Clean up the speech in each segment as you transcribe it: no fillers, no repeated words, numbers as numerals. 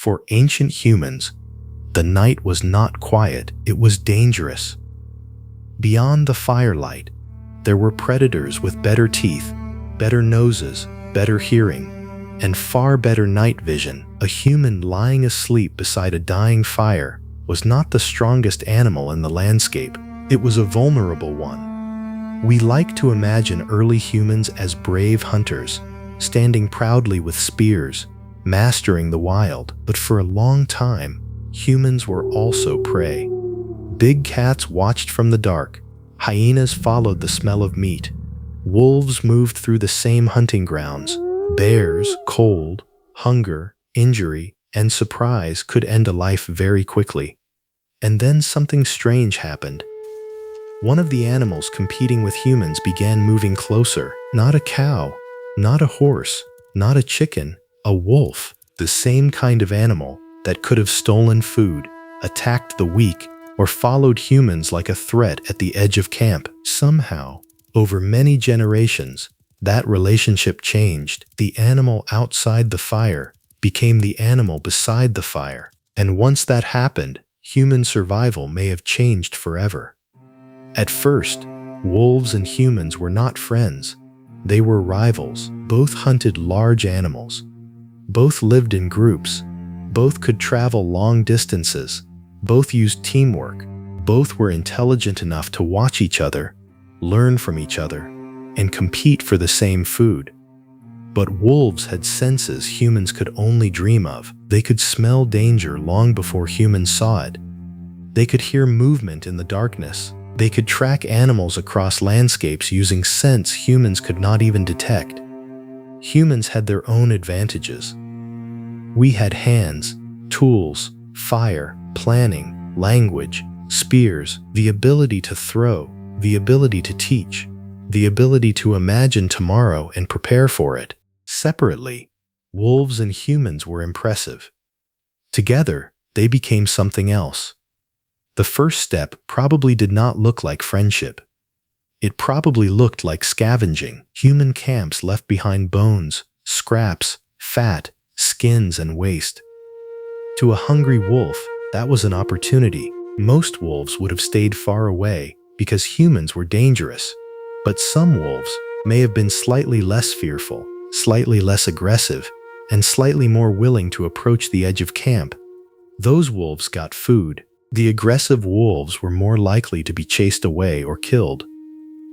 For ancient humans, the night was not quiet, it was dangerous. Beyond the firelight, there were predators with better teeth, better noses, better hearing, and far better night vision. A human lying asleep beside a dying fire was not the strongest animal in the landscape, it was a vulnerable one. We like to imagine early humans as brave hunters, standing proudly with spears, mastering the wild, but for a long time, humans were also prey. Big cats watched from the dark, hyenas followed the smell of meat, wolves moved through the same hunting grounds, bears, cold, hunger, injury, and surprise could end a life very quickly. And then something strange happened. One of the animals competing with humans began moving closer. Not a cow, not a horse, not a chicken, a wolf, the same kind of animal that could have stolen food, attacked the weak, or followed humans like a threat at the edge of camp. Somehow, over many generations, that relationship changed. The animal outside the fire became the animal beside the fire. And once that happened, human survival may have changed forever. At first, wolves and humans were not friends. They were rivals. Both hunted large animals. Both lived in groups. Both could travel long distances. Both used teamwork. Both were intelligent enough to watch each other, learn from each other, and compete for the same food. But wolves had senses humans could only dream of. They could smell danger long before humans saw it. They could hear movement in the darkness. They could track animals across landscapes using scents humans could not even detect. Humans had their own advantages. We had hands, tools, fire, planning, language, spears, the ability to throw, the ability to teach, the ability to imagine tomorrow and prepare for it. Separately, wolves and humans were impressive. Together, they became something else. The first step probably did not look like friendship. It probably looked like scavenging. Human camps left behind bones, scraps, fat, skins, and waste. To a hungry wolf, that was an opportunity. Most wolves would have stayed far away because humans were dangerous. But some wolves may have been slightly less fearful, slightly less aggressive, and slightly more willing to approach the edge of camp. Those wolves got food. The aggressive wolves were more likely to be chased away or killed.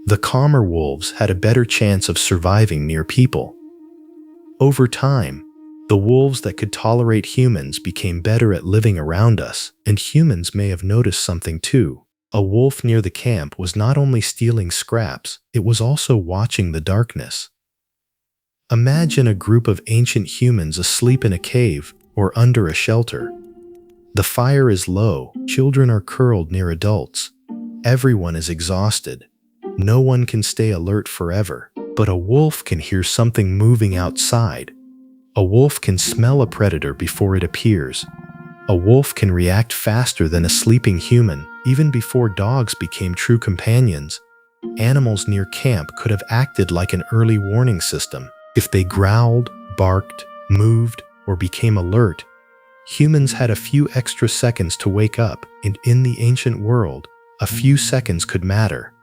The calmer wolves had a better chance of surviving near people. Over time, the wolves that could tolerate humans became better at living around us, and humans may have noticed something too. A wolf near the camp was not only stealing scraps, it was also watching the darkness. Imagine a group of ancient humans asleep in a cave or under a shelter. The fire is low, children are curled near adults. Everyone is exhausted. No one can stay alert forever, but a wolf can hear something moving outside. A wolf can smell a predator before it appears. A wolf can react faster than a sleeping human, even before dogs became true companions. Animals near camp could have acted like an early warning system. If they growled, barked, moved, or became alert, humans had a few extra seconds to wake up, and in the ancient world, a few seconds could matter.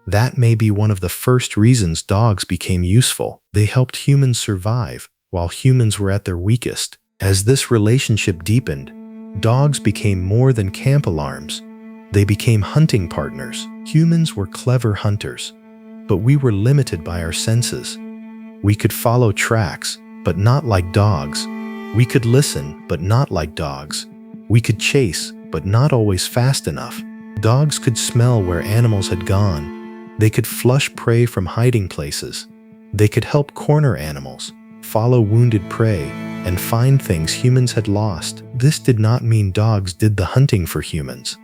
That may be one of the first reasons dogs became useful. They helped humans survive while humans were at their weakest. As this relationship deepened, dogs became more than camp alarms. They became hunting partners. Humans were clever hunters, but we were limited by our senses. We could follow tracks, but not like dogs. We could listen, but not like dogs. We could chase, but not always fast enough. Dogs could smell where animals had gone. They could flush prey from hiding places. They could help corner animals, follow wounded prey, and find things humans had lost. This did not mean dogs did the hunting for humans.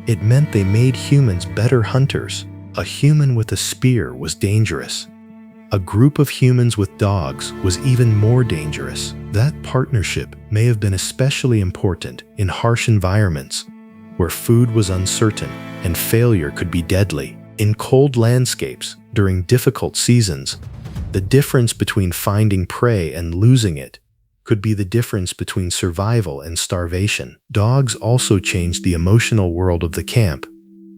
It meant they made humans better hunters. A human with a spear was dangerous. A group of humans with dogs was even more dangerous. That partnership may have been especially important in harsh environments, where food was uncertain and failure could be deadly. In cold landscapes, during difficult seasons, the difference between finding prey and losing it could be the difference between survival and starvation. Dogs also changed the emotional world of the camp.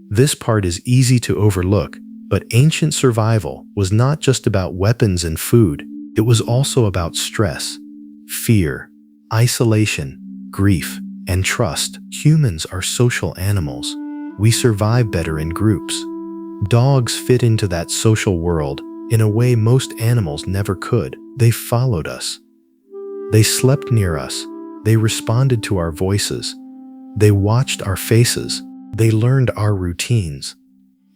This part is easy to overlook, but ancient survival was not just about weapons and food. It was also about stress, fear, isolation, grief, and trust. Humans are social animals. We survive better in groups. Dogs fit into that social world in a way most animals never could. They followed us. They slept near us. They responded to our voices. They watched our faces. They learned our routines.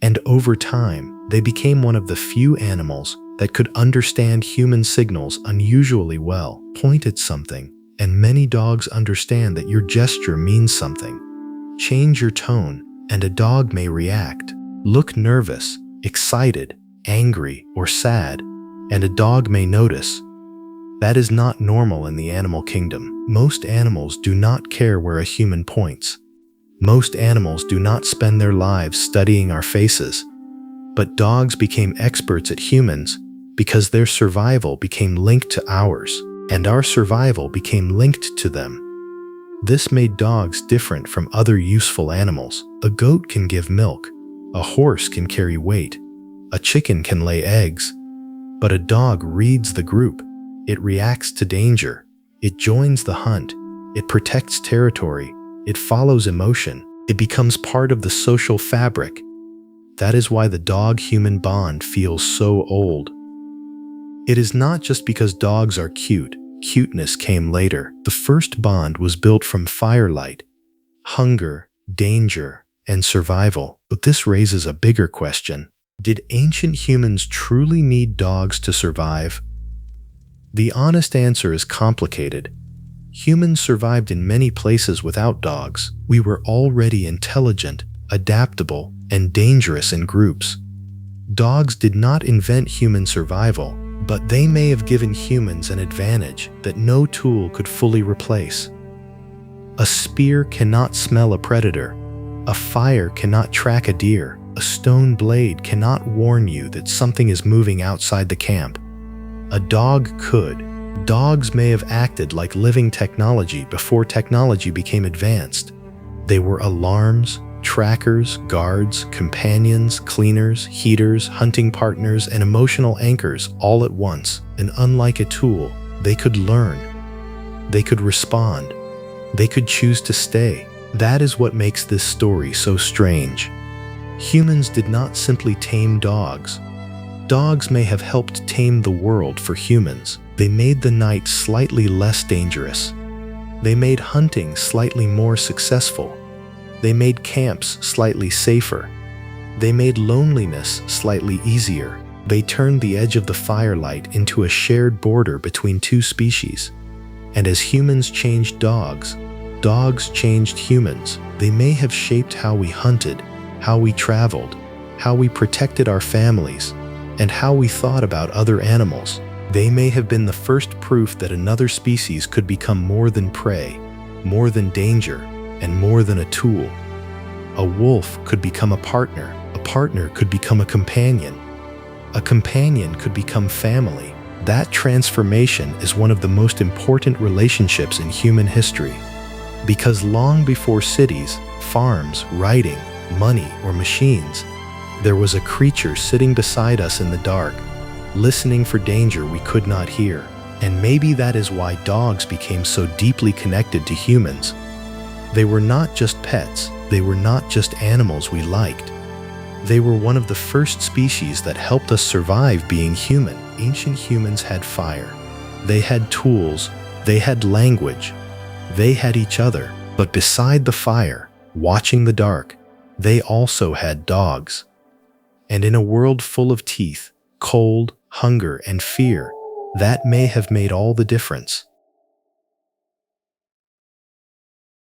And over time, they became one of the few animals that could understand human signals unusually well. Point at something, and many dogs understand that your gesture means something. Change your tone, and a dog may react. Look nervous, excited, angry, or sad, and a dog may notice. That is not normal in the animal kingdom. Most animals do not care where a human points. Most animals do not spend their lives studying our faces. But dogs became experts at humans because their survival became linked to ours, and our survival became linked to them. This made dogs different from other useful animals. A goat can give milk. A horse can carry weight. A chicken can lay eggs. But a dog reads the group. It reacts to danger. It joins the hunt. It protects territory. It follows emotion. It becomes part of the social fabric. That is why the dog-human bond feels so old. It is not just because dogs are cute. Cuteness came later. The first bond was built from firelight, hunger, danger, and survival. But this raises a bigger question. Did ancient humans truly need dogs to survive? The honest answer is complicated. Humans survived in many places without dogs. We were already intelligent, adaptable, and dangerous in groups. Dogs did not invent human survival, but they may have given humans an advantage that no tool could fully replace. A spear cannot smell a predator. A fire cannot track a deer. A stone blade cannot warn you that something is moving outside the camp. A dog could. Dogs may have acted like living technology before technology became advanced. They were alarms, trackers, guards, companions, cleaners, heaters, hunting partners, and emotional anchors all at once. And unlike a tool, they could learn. They could respond. They could choose to stay. That is what makes this story so strange. Humans did not simply tame dogs. Dogs may have helped tame the world for humans. They made the night slightly less dangerous. They made hunting slightly more successful. They made camps slightly safer. They made loneliness slightly easier. They turned the edge of the firelight into a shared border between two species. And as humans changed dogs, dogs changed humans. They may have shaped how we hunted, how we traveled, how we protected our families, and how we thought about other animals. They may have been the first proof that another species could become more than prey, more than danger, and more than a tool. A wolf could become a partner could become a companion could become family. That transformation is one of the most important relationships in human history. Because long before cities, farms, writing, money, or machines, there was a creature sitting beside us in the dark, listening for danger we could not hear. And maybe that is why dogs became so deeply connected to humans. They were not just pets. They were not just animals we liked. They were one of the first species that helped us survive being human. Ancient humans had fire. They had tools. They had language. They had each other. But beside the fire, watching the dark, they also had dogs. And in a world full of teeth, cold, hunger, and fear, that may have made all the difference.